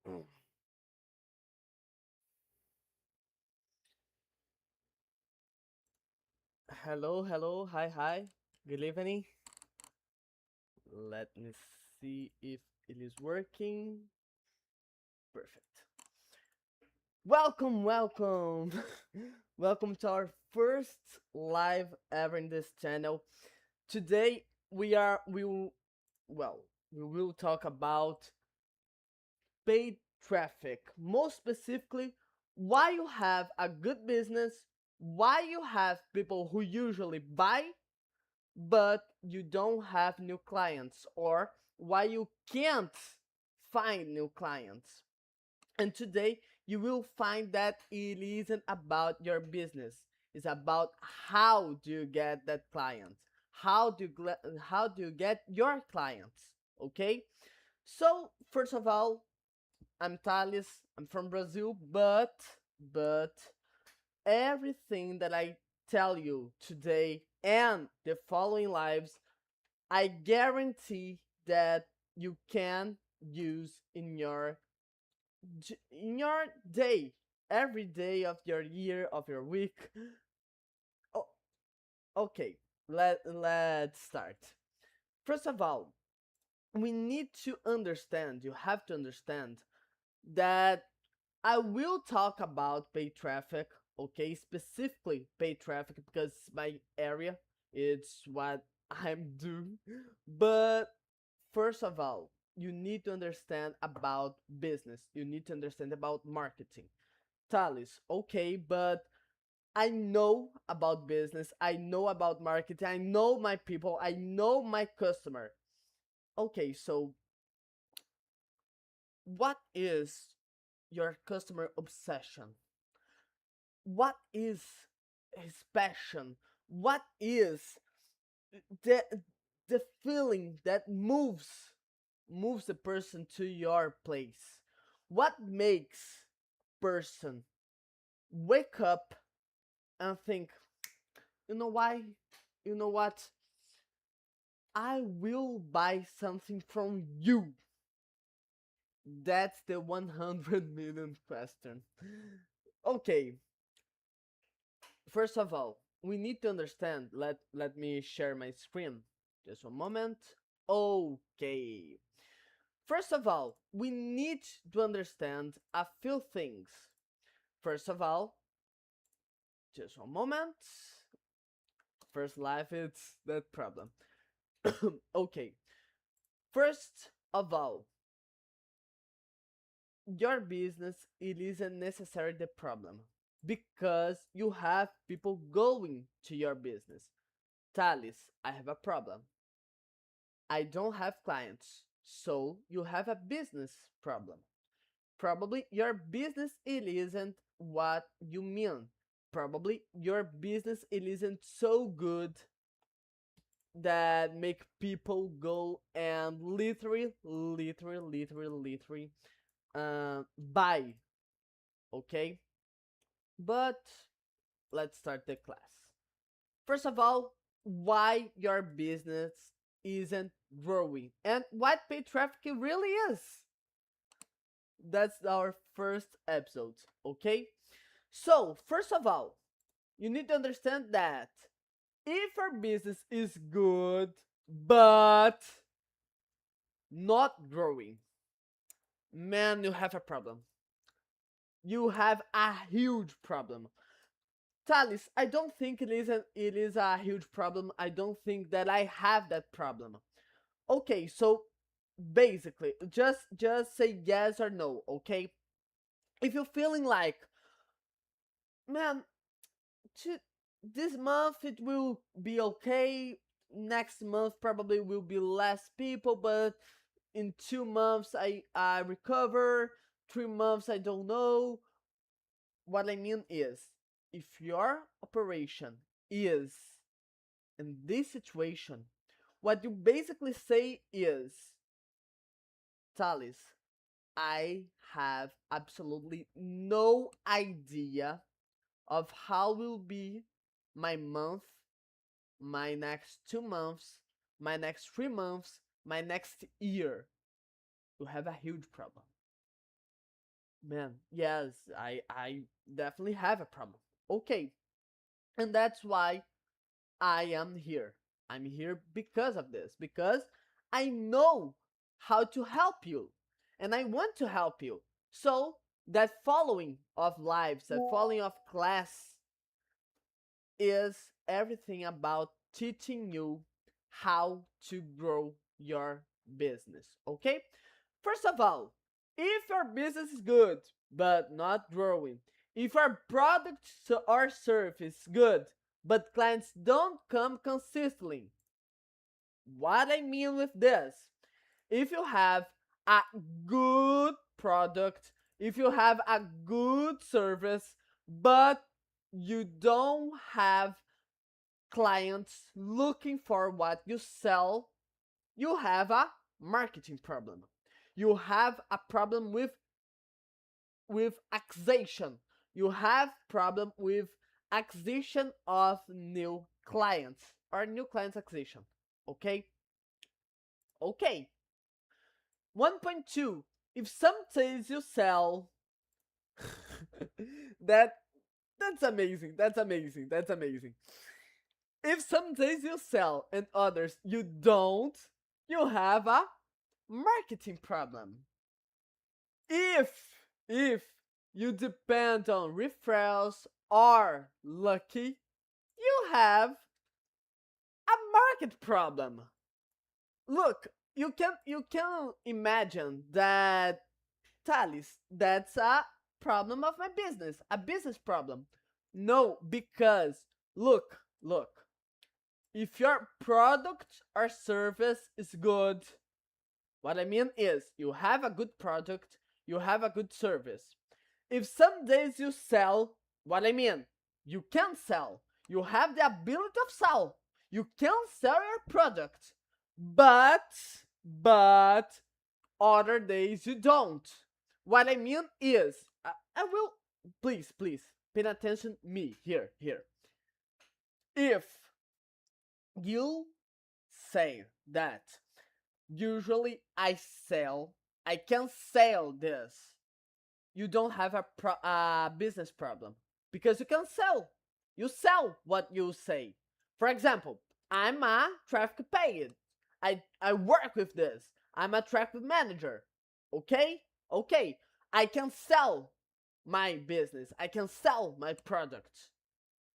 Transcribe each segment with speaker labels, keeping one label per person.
Speaker 1: Mm. Hello, hello, hi, hi. Good evening. Let me see if it is working. Perfect. Welcome, welcome. Welcome to our first live ever in this channel. Today we will well, we will talk about paid traffic. Most specifically, why you have a good business, why you have people who usually buy but you don't have new clients, or why you can't find new clients. And today you will find that it isn't about your business. It's about how do you get that client? How do you get your clients? Okay? So, first of all, I'm Thales. I'm from Brazil, but everything that I tell you today and the following lives, I guarantee that you can use in your day, every day of your year, of your week. Oh, okay, let's start. First of all, we need to understand, you have to understand that I will talk about paid traffic, okay, specifically paid traffic because my area, it's what I'm doing. But first of all, you need to understand about business. You need to understand about marketing. Thales, okay, but I know about business. I know about marketing. I know my people. I know my customer. Okay, so what is your customer obsession? What is his passion? What is the the feeling that moves the person to your place? What makes person wake up and think, you know why? You know what? I will buy something from you. That's the 100 million question. Okay, first of all, we need to understand. Let me share my screen. Just one moment. Okay. First of all, we need to understand a few things. First of all, just one moment. First life, it's that problem. Okay. First of all, your business it isn't necessarily the problem because you have people going to your business. Thales, I have a problem. I don't have clients. So you have a business problem. Probably your business it isn't what you mean. Probably your business it isn't so good that make people go and literally buy. Okay, but let's start the class. First of all, why your business isn't growing and what paid traffic really is. That's our first episode, okay? So, first of all, you need to understand that if our business is good but not growing, man, you have a problem. You have a huge problem. Thales, I don't think it is a huge problem. I don't think that I have that problem. Okay, so basically, just say yes or no, okay? If you're feeling like, man, this month it will be okay. Next month probably will be less people, but in 2 months I recover. 3 months I don't know. What I mean is, if your operation is in this situation, what you basically say is, Thales, I have absolutely no idea of how will be my month, my next 2 months, my next 3 months, my next year. You have a huge problem. Man, yes, I definitely have a problem. Okay, and that's why I am here. I'm here because of this, because I know how to help you and I want to help you. So, that following of lives, that following of class is everything about teaching you how to grow your business. Okay? First of all, if your business is good but not growing, if your product or service is good but clients don't come consistently, what I mean with this, if you have a good product, if you have a good service, but you don't have clients looking for what you sell, you have a marketing problem. You have a problem with acquisition. You have problem with acquisition of new clients or new clients acquisition. Okay? Okay. 1.2. If some days you sell that that's amazing. That's amazing. That's amazing. If some days you sell and others you don't, you have a marketing problem. If you depend on referrals or lucky, you have a market problem. Look, you can imagine that Talis, that's a problem of my business, a business problem. No, because look, if your product or service is good, what I mean is you have a good product, you have a good service. If some days you sell, what I mean, you can sell. You have the ability of sell. You can sell your product. But other days you don't. What I mean is, I will please pay attention me here. If you say that usually I can sell this, you don't have a business problem because you can sell. You sell what you say. For example, I'm a traffic paid. I work with this. I'm a traffic manager. Okay? Okay. I can sell my business. I can sell my product.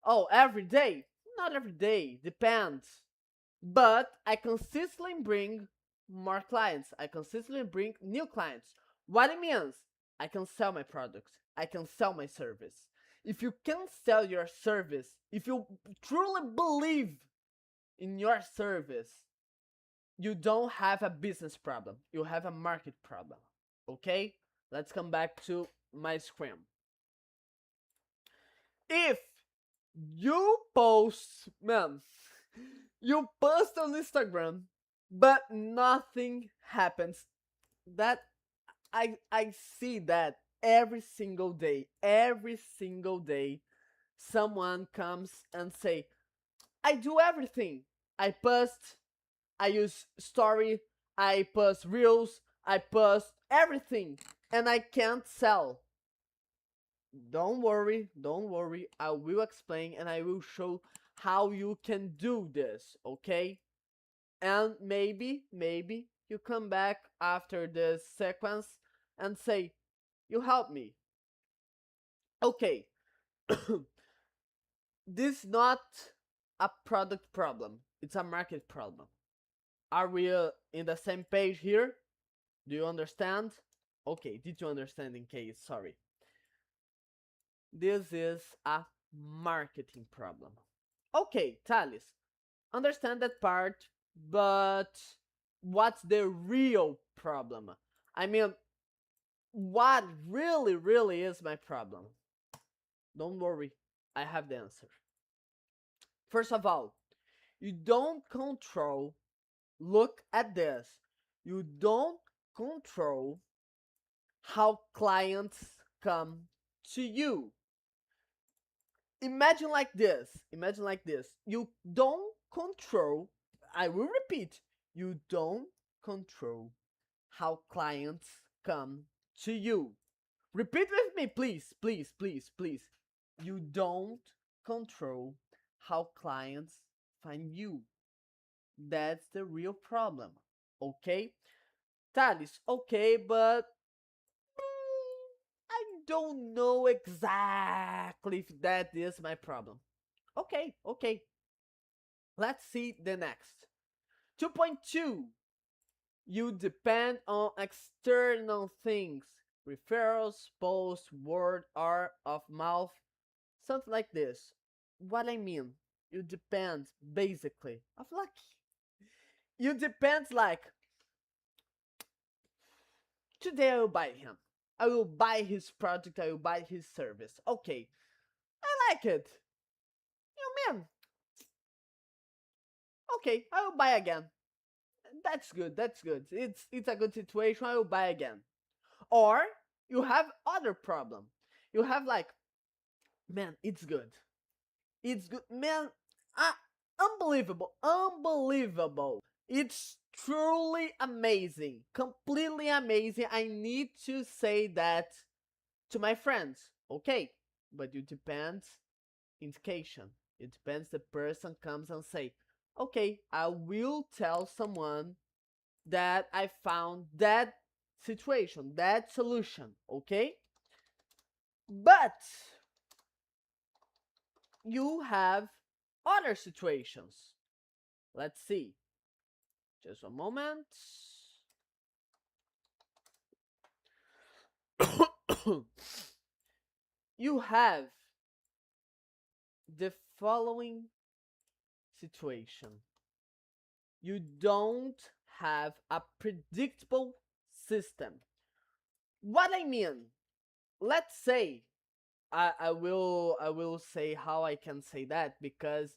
Speaker 1: Oh, every day? Not every day. Depends. But I consistently bring more clients. I consistently bring new clients. What it means, I can sell my product. I can sell my service. If you can sell your service, if you truly believe in your service, you don't have a business problem. You have a market problem. Okay? Let's come back to my screen. If you post, man, you post on Instagram, but nothing happens. That I see that every single day. Every single day, someone comes and say, "I do everything. I post. I use story. I post reels. I post everything, and I can't sell." Don't worry. I will explain and I will show how you can do this, okay? And maybe you come back after this sequence and say, "You help me." Okay, this is not a product problem, it's a market problem. Are we in the same page here? Do you understand? Okay, did you understand in case? Sorry. This is a marketing problem. Okay, Thales, understand that part, but what's the real problem? I mean, what really is my problem? Don't worry, I have the answer. First of all, you don't control, look at this, you don't control how clients come to you. Imagine like this. You don't control, I will repeat, you don't control how clients come to you. Repeat with me, please, please, please, please. You don't control how clients find you. That's the real problem. Okay? Thales, okay, but I don't know exactly if that is my problem. Okay, okay. Let's see the next. 2.2. You depend on external things. Referrals, posts, word, or of mouth, something like this. What I mean, you depend basically of luck. You depend like today I will buy him. I will buy his product, I will buy his service. Okay, I like it. You mean, okay, I will buy again. That's good, that's good. It's a good situation, I will buy again. Or you have other problem. You have like, man, it's good. It's good, man. Unbelievable, unbelievable. It's truly amazing, completely amazing. I need to say that to my friends. Okay, but it depends indication. It depends the person comes and say, okay, I will tell someone that I found that situation, that solution, okay? But you have other situations. Let's see. Just a moment. You have the following situation. You don't have a predictable system. What I mean, let's say I will say how I can say that because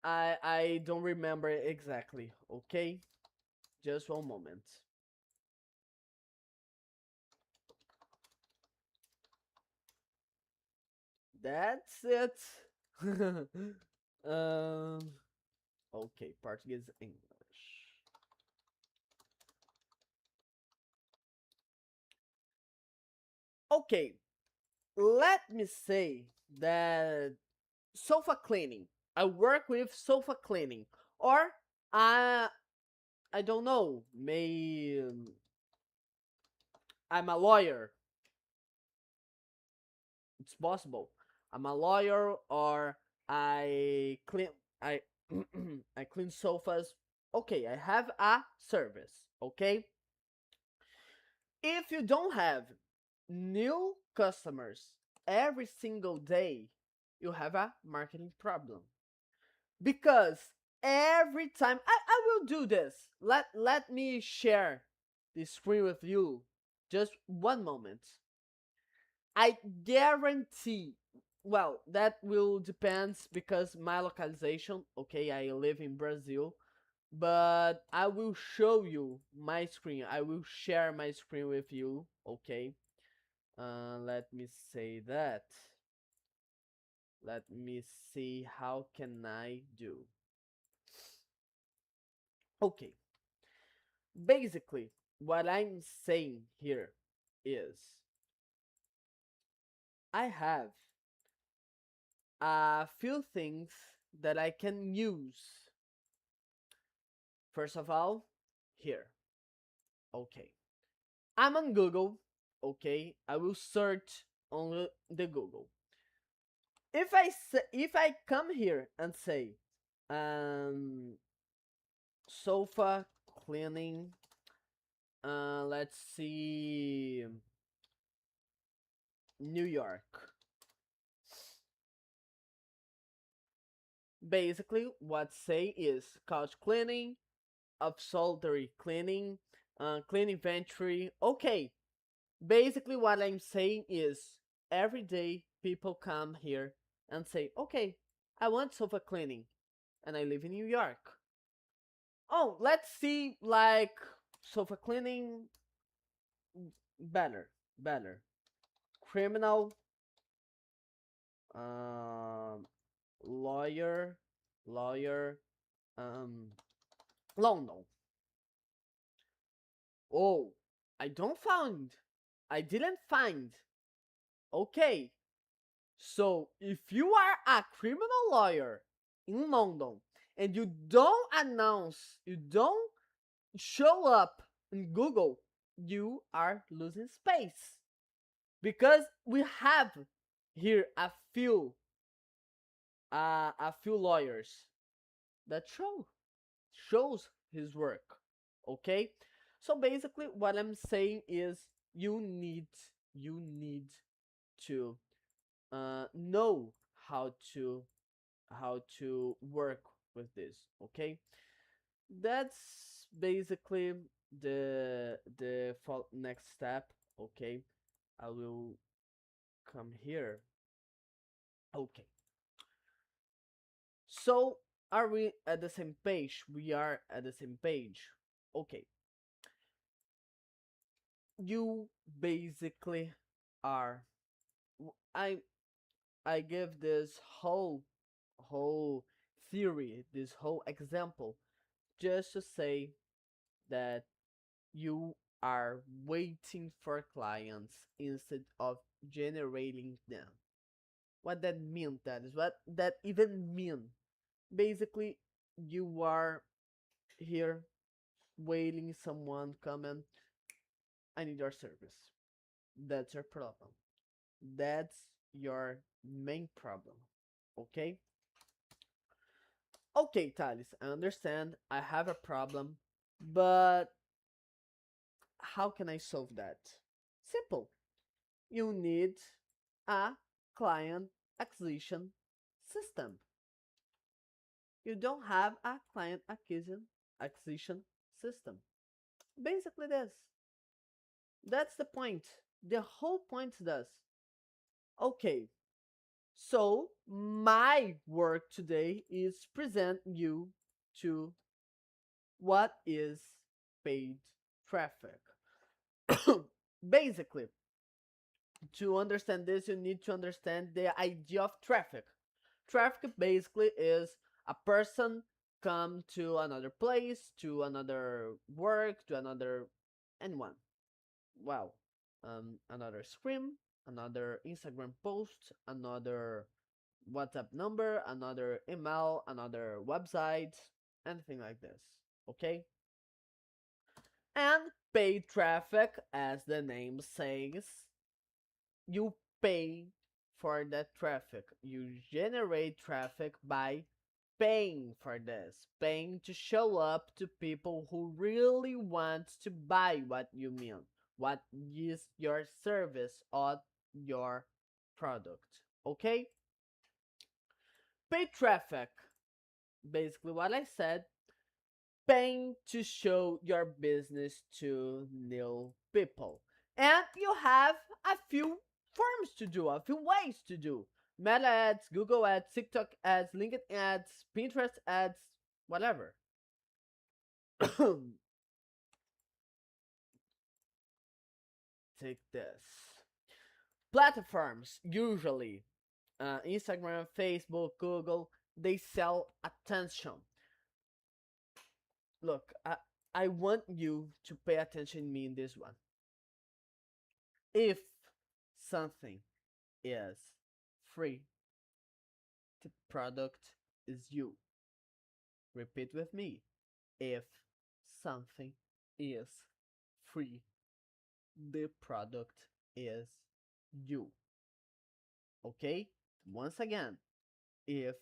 Speaker 1: I don't remember exactly. Okay, just one moment. That's it. um. Okay, Portuguese, English. Okay, let me say that sofa cleaning. I work with sofa cleaning, or I I don't know. May I'm a lawyer. It's possible. I'm a lawyer, or I clean I I clean sofas. Okay, I have a service. Okay, if you don't have new customers every single day, you have a marketing problem. Because every time I will do this. Let me share the screen with you. Just one moment. I guarantee, well, that will depend because my localization, okay, I live in Brazil, but I will show you my screen. I will share my screen with you, okay? Let me say that. Let me see how can I do. Okay, basically, what I'm saying here is I have a few things that I can use. First of all, here. Okay, I'm on Google. Okay, I will search on the Google. If I come here and say um sofa cleaning, let's see, New York. Basically, what say is couch cleaning, upholstery cleaning, clean inventory. Okay, basically what I'm saying is every day people come here and say, okay, I want sofa cleaning, and I live in New York. Oh, let's see, like sofa cleaning, better, better. Criminal, um, lawyer, lawyer, um, London. Oh, I don't find I didn't find. Okay, so if you are a criminal lawyer in London and you don't announce, you don't show up in Google, you are losing space. Because we have here a few lawyers that shows his work. Okay? So basically what I'm saying is you need to know how to work with this. Okay, that's basically the next step. Okay, I will come here. Okay, so are we at the same page? We are at the same page. Okay, you basically are. I give this whole theory, this whole example, just to say that you are waiting for clients instead of generating them. What that means, that is what that even mean. Basically, you are here waiting someone come and I need your service. That's your problem. That's your main problem. Okay? Okay, Thales, I understand. I have a problem, but how can I solve that? Simple. You need a client acquisition system. You don't have a client acquisition system. Basically, this. That's the point. The whole point does. Okay, so my work today is present you to what is paid traffic. Basically, to understand this, you need to understand the idea of traffic. Traffic basically is a person come to another place, to another work, to another anyone. Wow. Another screen, another Instagram post, another WhatsApp number, another email, another website, anything like this. Okay? And paid traffic, as the name says, you pay for that traffic. You generate traffic by paying for this, paying to show up to people who really want to buy what you mean, what is your service or your product. Okay? Pay traffic. Basically, what I said, paying to show your business to new people. And you have a few forms to do, a few ways to do. Meta ads, Google ads, TikTok ads, LinkedIn ads, Pinterest ads, whatever. Take this. Platforms, usually Instagram, Facebook, Google, they sell attention. Look, I want you to pay attention to me in this one. If something is free, the product is you. Repeat with me. If something is free, the product is you. Okay? Once again, if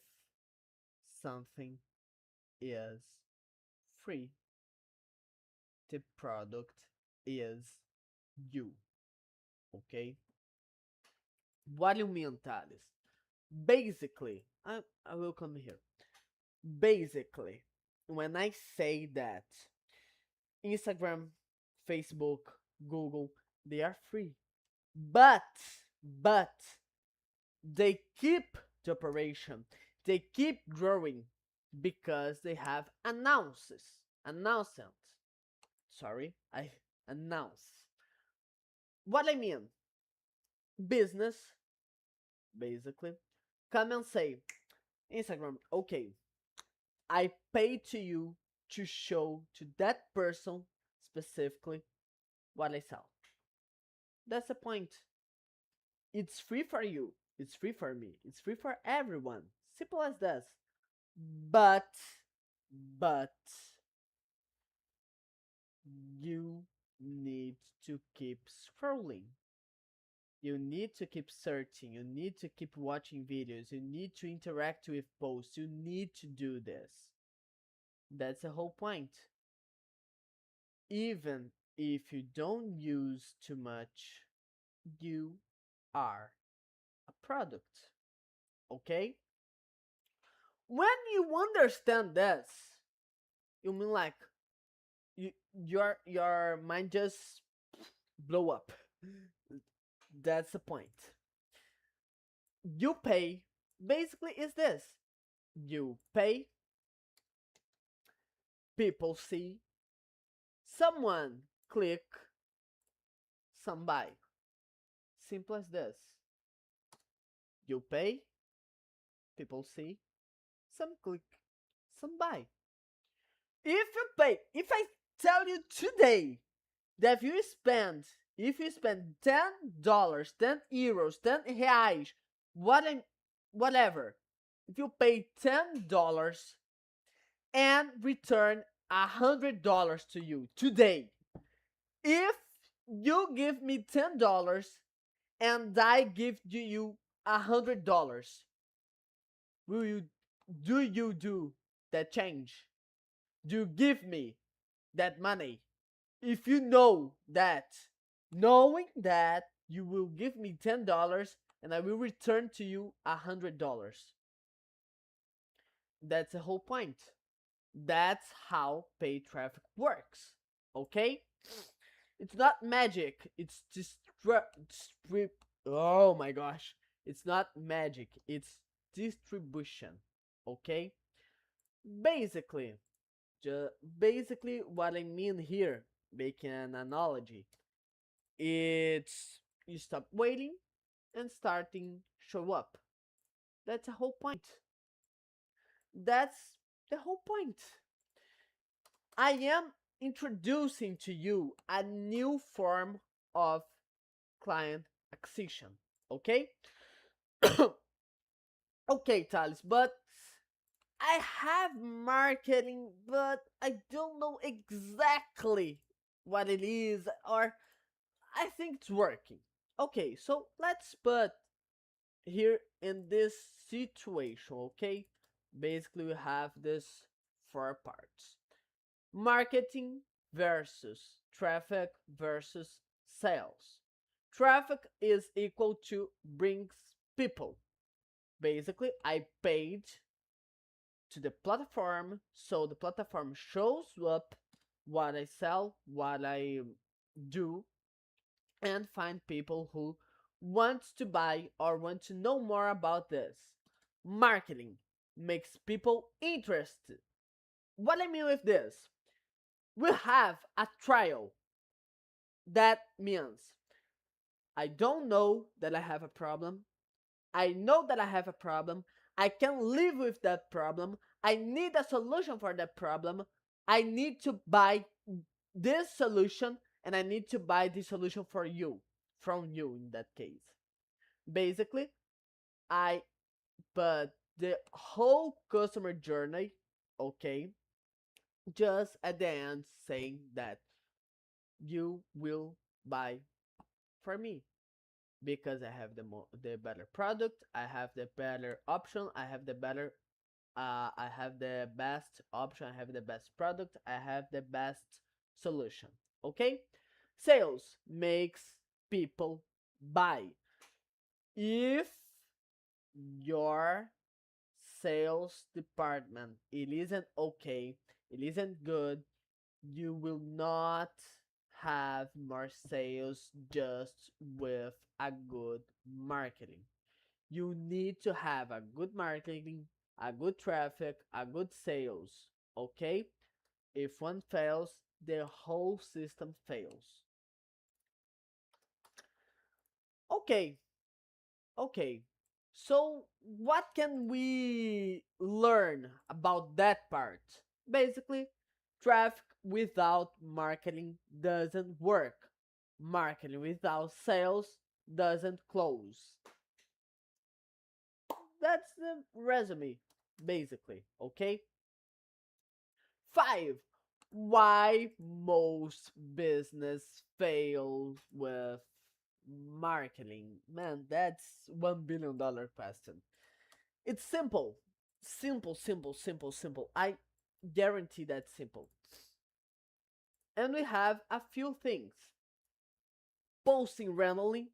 Speaker 1: something is free, the product is you. Okay? What do you mean, Thales? Basically, I will come here. Basically, when I say that Instagram, Facebook, Google, they are free, but but they keep the operation, they keep growing because they have announcement. Sorry, I announce. What I mean, business basically come and say, Instagram, okay, I pay to you to show to that person specifically what I sell. That's the point. It's free for you. It's free for me. It's free for everyone. Simple as this. But, but, you need to keep scrolling. You need to keep searching. You need to keep watching videos. You need to interact with posts. You need to do this. That's the whole point. Even if you don't use too much, you are a product. Okay? When you understand this, you mean like your mind just blow up. That's the point. You pay basically is this. You pay, people see, someone click, some buy. Simple as this. You pay, people see, some click, some buy. If I tell you today that if you spend $10, €10, €10, whatever, if you pay $10 and return $100 to you today, if you give me $10 and I give you $100, will you do that change? Do you give me that money? If you know that, knowing that you will give me $10 and I will return to you $100. That's the whole point. That's how paid traffic works. Okay? It's not magic. It's just oh my gosh. It's not magic. It's distribution. Okay? Basically, basically what I mean here, making an analogy, it's you stop waiting and starting show up. That's the whole point. That's the whole point. I am introducing to you a new form of client acquisition. Okay? Okay, Thales, but I have marketing, but I don't know exactly what it is, or I think it's working. Okay, so let's put here in this situation, okay? Basically, we have this four parts: marketing versus traffic versus sales. Traffic is equal to brings people. Basically, I paid to the platform, so the platform shows up what I sell, what I do, and find people who want to buy or want to know more about this. Marketing makes people interested. What I mean with this, we have a trial. That means I don't know that I have a problem. I know that I have a problem. I can live with that problem. I need a solution for that problem. I need to buy this solution, and I need to buy this solution for you, from you in that case. Basically, I put the whole customer journey, okay, just at the end saying that you will buy for me because I have the better product, I have the better option, I have the best option, I have the best product, I have the best solution. Okay? Sales makes people buy. If your sales department it isn't okay, it isn't good, you will not have more sales just with a good marketing. You need to have a good marketing, a good traffic, a good sales. Okay? If one fails, the whole system fails. Okay, okay. So, what can we learn about that part? Basically, traffic without marketing doesn't work. Marketing without sales doesn't close. That's the resume, basically, okay? 5. Why most business fail with marketing? Man, that's $1 billion question. It's simple. Simple, simple, simple, simple. I guarantee that's simple. And we have a few things. Posting randomly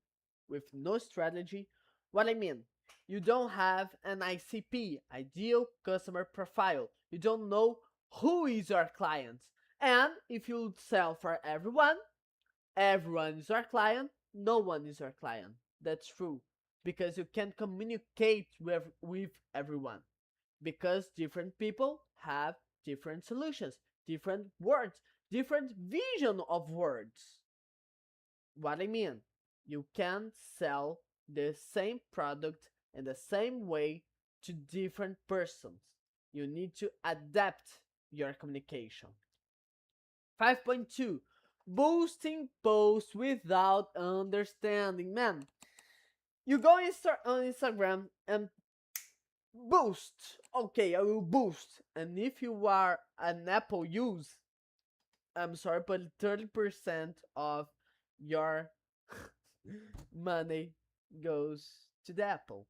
Speaker 1: with no strategy. What I mean, you don't have an ICP, ideal customer profile. You don't know who is your client. And if you sell for everyone, everyone is your client, no one is your client. That's true. Because you can communicate with everyone. Because different people have different solutions, different words, different vision of words. What I mean, you can't sell the same product in the same way to different persons. You need to adapt your communication. 5.2, boosting posts without understanding. Man, you go on Instagram and boost. Okay, I will boost. And if you are an Apple use, I'm sorry, but 30% of your money goes to the Apple.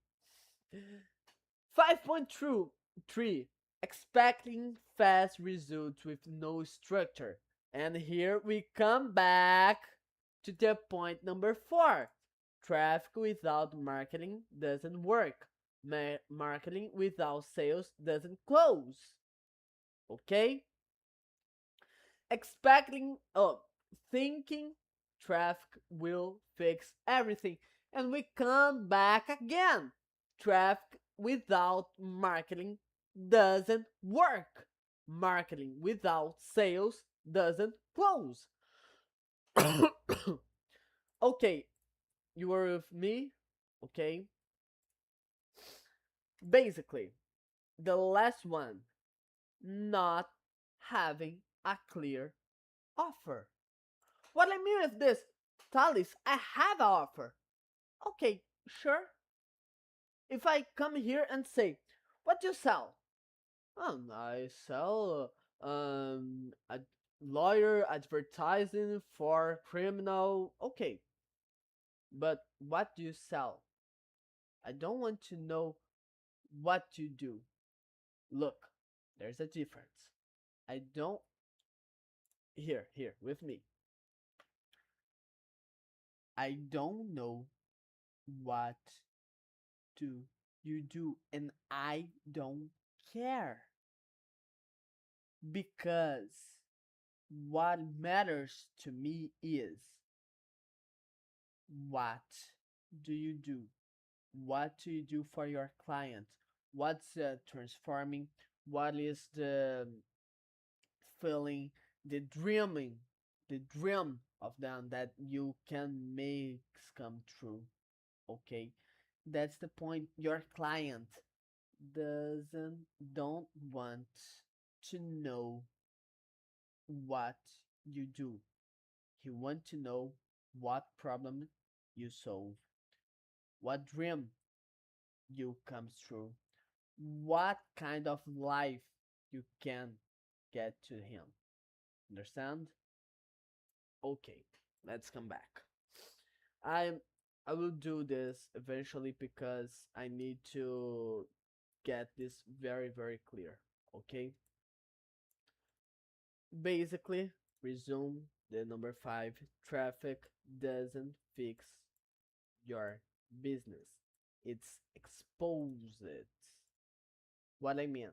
Speaker 1: 5.3, expecting fast results with no structure. And here we come back to the point number 4. Traffic without marketing doesn't work. Marketing without sales doesn't close. Okay? Expecting, thinking traffic will fix everything. And we come back again. Traffic without marketing doesn't work. Marketing without sales doesn't close. Okay, you are with me? Okay. Basically, the last one, not having a clear offer. What I mean with this, Talis, I have an offer. Okay, sure. If I come here and say, what do you sell? I sell a lawyer advertising for criminal. Okay, but what do you sell? I don't want to know what you do. Look, there's a difference. I don't. Here, with me. I don't know what do you do, and I don't care. Because what matters to me is, what do you do? What do you do for your client? What's transforming? What is the feeling, the dream of them that you can make come true? Okay, that's the point. Your client doesn't don't want to know what you do. He wants to know what problem you solve, what dream you come through, what kind of life you can get to him. Understand? Okay, let's come back. I I will do this eventually because I need to get this very very clear. Okay? Basically, resume the number 5. Traffic doesn't fix your business. It's expose it. What I mean,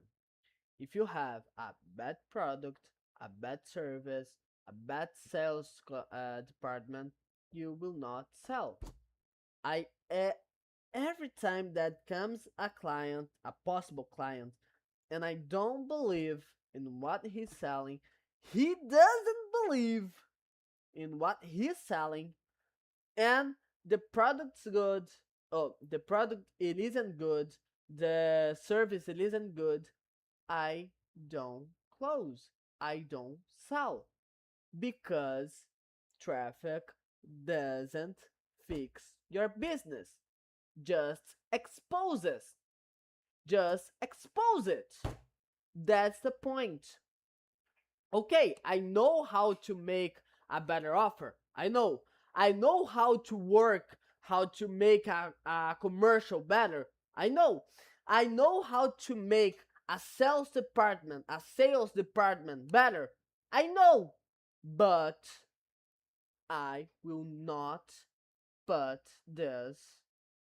Speaker 1: if you have a bad product, a bad service, a bad sales department, you will not sell. I every time that comes a client, a possible client, and I don't believe in what he's selling, he doesn't believe in what he's selling, and the product's good. Oh, the product it isn't good. The service it isn't good. I don't close. I don't sell because traffic doesn't fix your business. Just exposes. Just expose it. That's the point. Okay, I know how to make a better offer. I know. I know how to work, how to make a commercial better. I know. I know how to make a sales department better. I know. But I will not put this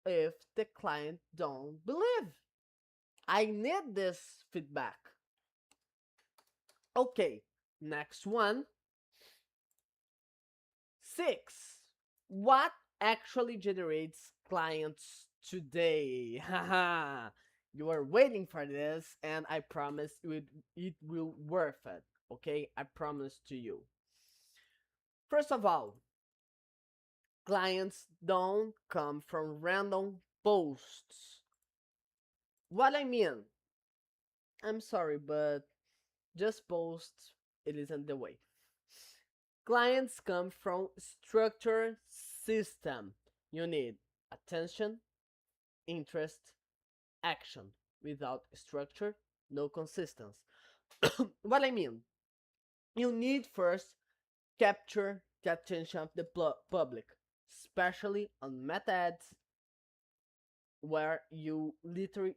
Speaker 1: if the client don't believe. I need this feedback. Okay, next one. 6. What actually generates clients today? Haha. You are waiting for this, and I promise it will worth it. Okay, I promise to you. First of all, clients don't come from random posts. What I mean, I'm sorry, but just post, it isn't the way. Clients come from structured system. You need attention, interest, action. Without structure, no consistency. What I mean, you need first capture the attention of the public, especially on meta ads where you literally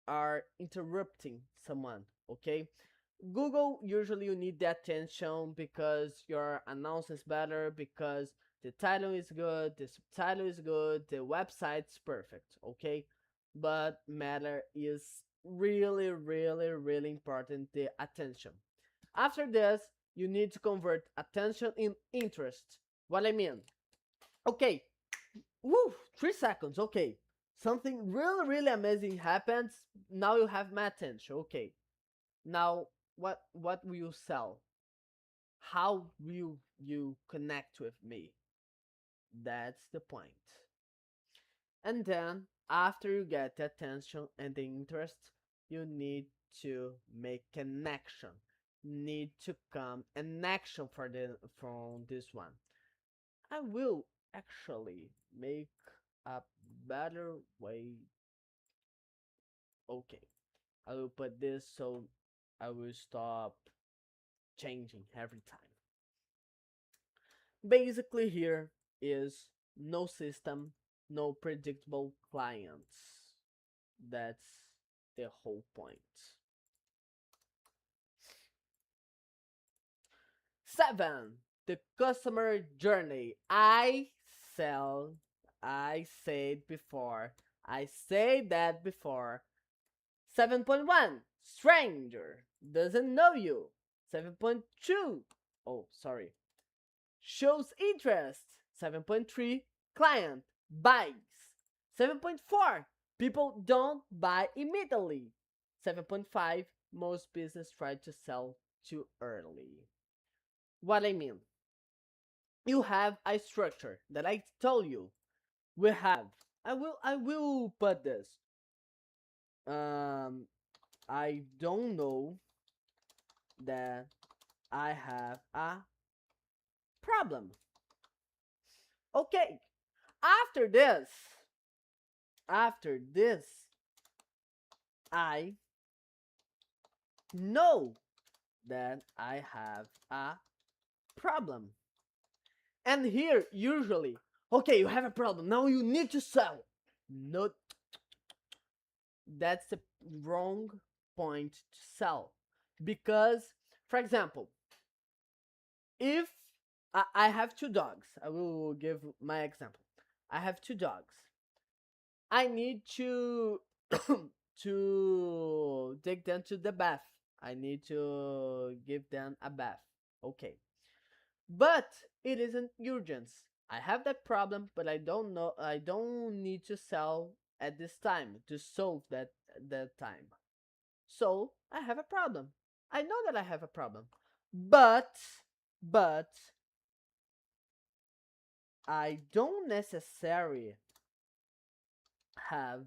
Speaker 1: are interrupting someone. Okay, Google, usually you need the attention because your announce is better, because the title is good, the subtitle is good, the website's perfect. Okay, but matter is really, really, really important, the attention. After this, you need to convert attention in interest. What I mean, okay, woo, 3 seconds. Okay, something really, really amazing happens. Now you have my attention. Okay, now what will you sell? How will you connect with me? That's the point. And then after you get the attention and the interest, you need to make connection. Need to come an action from this one. I will actually make a better way. Okay, I will put this so I will stop changing every time. Basically, here is no system, no predictable clients. That's the whole point. 7. The customer journey. Sell, I said before, I said that before. 7.1. Stranger doesn't know you. 7.2. Oh, sorry. Shows interest. 7.3. Client buys. 7.4. People don't buy immediately. 7.5. Most business try to sell too early. What I mean, you have a structure that I told you we have. I will put this. Um, I don't know that I have a problem. Okay, after this, after this, I know that I have a problem. And here, usually, okay, you have a problem. Now you need to sell. No, that's the wrong point to sell. Because, for example, if I have 2 dogs, I will give my example. I have 2 dogs. I need to to take them to the bath. I need to give them a bath. Okay. But it isn't urgent. I have that problem, but I don't need to sell at this time to solve that time. So, I have a problem. I know that I have a problem. But I don't necessarily have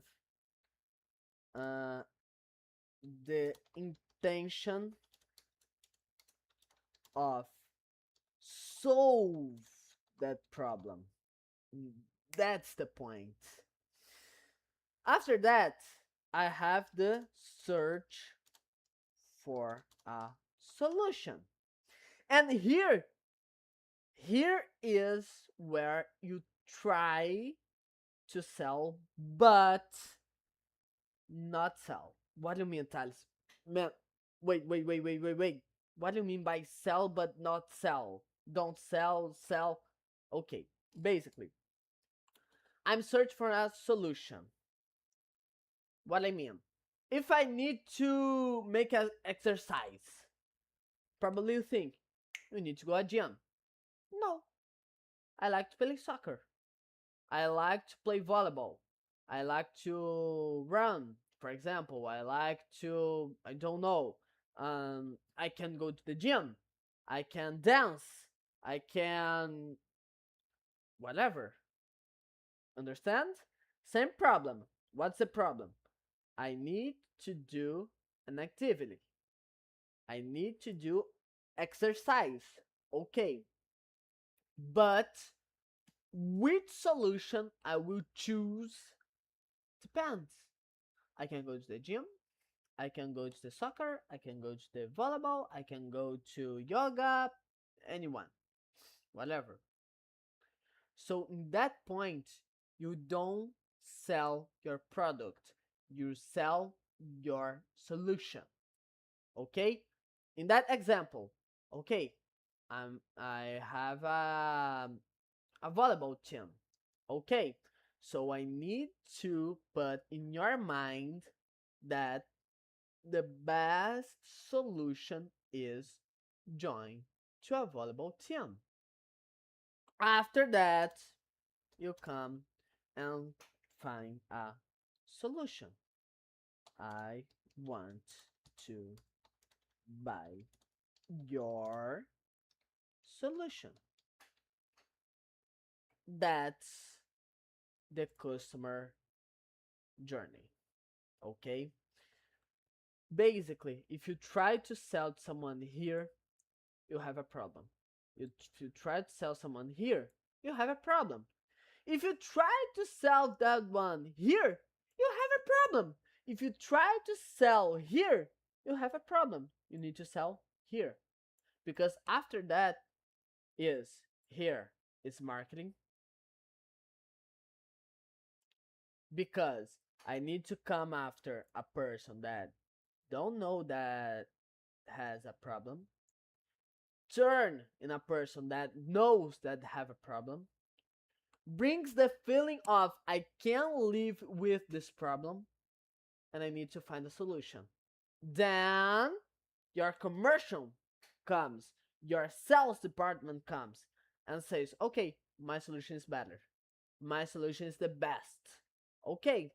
Speaker 1: uh, the intention of solve that problem. Mm, That's the point. After that, I have the search for a solution. And here is where you try to sell, but not sell. What do you mean, Thales? Man, wait. What do you mean by sell but not sell? Don't sell, sell. Okay, basically, I'm searching for a solution. What I mean, if I need to make an exercise, probably you think you need to go to a gym. No, I like to play soccer. I like to play volleyball. I like to run, for example. I like to, I don't know, I can go to the gym. I can dance. I can, whatever. Understand? Same problem. What's the problem? I need to do an activity. I need to do exercise. Okay. But which solution I will choose depends. I can go to the gym. I can go to the soccer. I can go to the volleyball. I can go to yoga. Anyone, whatever. So in that point, you don't sell your product. You sell your solution. Okay? In that example, okay, I have a volleyball team. Okay, so I need to put in your mind that the best solution is join to a volleyball team. After that, you come and find a solution. I want to buy your solution. That's the customer journey. Okay? Basically, if you try to sell to someone here, you have a problem. If you try to sell someone here, you have a problem. If you try to sell that one here, you have a problem. If you try to sell here, you have a problem. You need to sell here. Because after that is here is marketing. Because I need to come after a person that don't know that has a problem, turn in a person that knows that have a problem, brings the feeling of I can't live with this problem and I need to find a solution. Then your commercial comes, your sales department comes and says, okay, my solution is better. My solution is the best. Okay,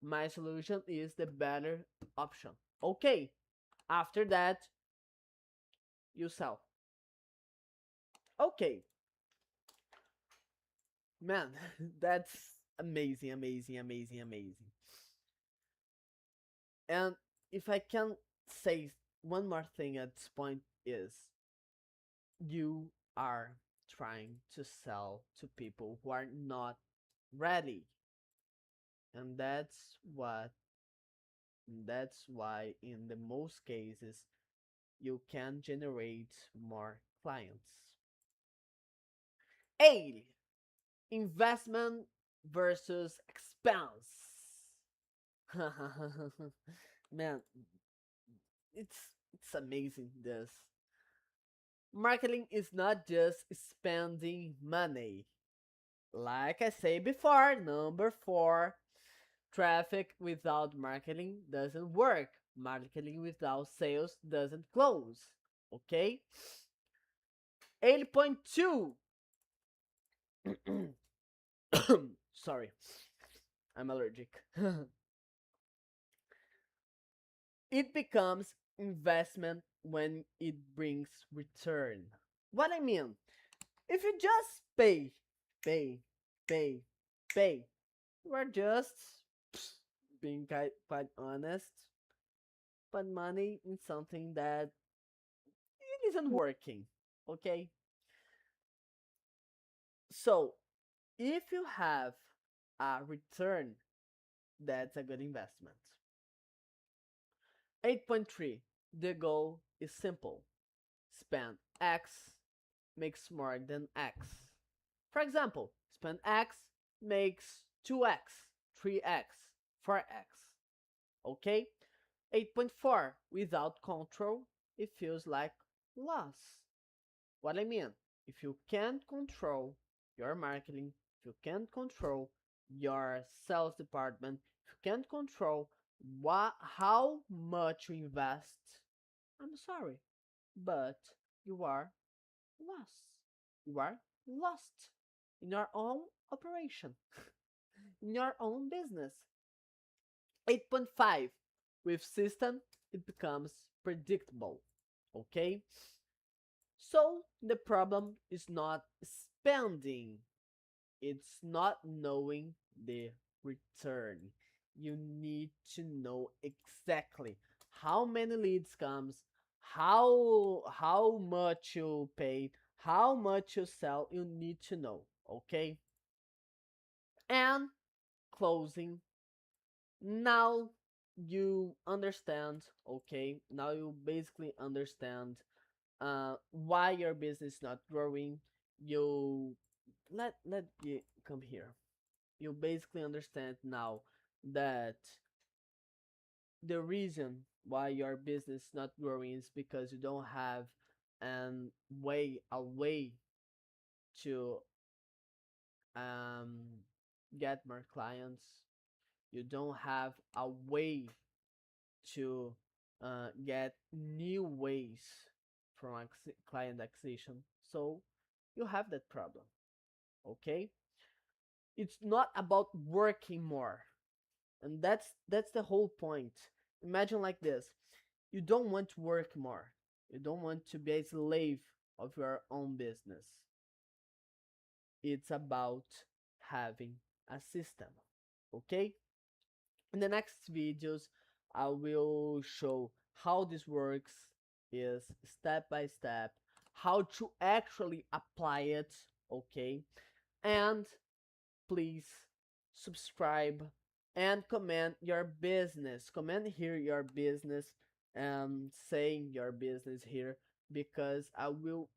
Speaker 1: my solution is the better option. Okay, after that, you sell. Okay, man, that's amazing. And if I can say one more thing at this point is you are trying to sell to people who are not ready. And that's why in the most cases you can generate more clients. A, investment versus expense. Man, it's amazing this. Marketing is not just spending money. Like I said before, number 4, traffic without marketing doesn't work. Marketing without sales doesn't close. Okay? 8.2. Sorry, I'm allergic. It becomes investment when it brings return. What I mean, if you just pay, pay, pay, you are just being quite honest, but money is something that it isn't working. Okay? So if you have a return, that's a good investment. 8.3, the goal is simple. Spend X makes more than X. For example, spend X makes 2X, 3X, 4X. Okay? 8.4, without control, it feels like loss. What I mean, if you can't control your marketing, if you can't control your sales department, if you can't control how much you invest, I'm sorry, but you are lost. You are lost in your own operation, in your own business. 8.5, with system, it becomes predictable. Okay? So the problem is not spending, it's not knowing the return. You need to know exactly how many leads comes, how much you pay, how much you sell. You need to know, okay? And closing. Now you understand, okay? Now you basically understand why your business is not growing. You let me come here. You basically understand now that the reason why your business is not growing is because you don't have a way to um get more clients. You don't have a way to get new ways from client acquisition. So you have that problem. Okay, it's not about working more, and that's the whole point. Imagine like this: you don't want to work more, you don't want to be a slave of your own business. It's about having a system. Okay, in the next videos I will show how this works, is step by step, how to actually apply it. Okay, and please subscribe and comment your business. Comment here your business and saying your business here, because I will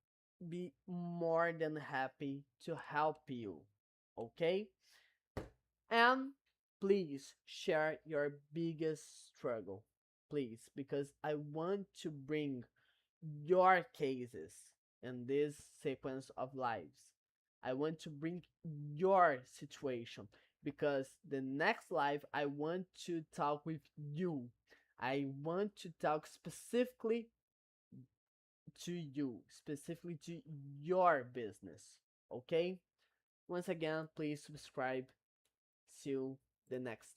Speaker 1: be more than happy to help you. Okay? And please share your biggest struggle. Please, because I want to bring your cases in this sequence of lives. I want to bring your situation, because the next live I want to talk with you. I want to talk specifically to you, specifically to your business. Okay? Once again, please subscribe. See you the next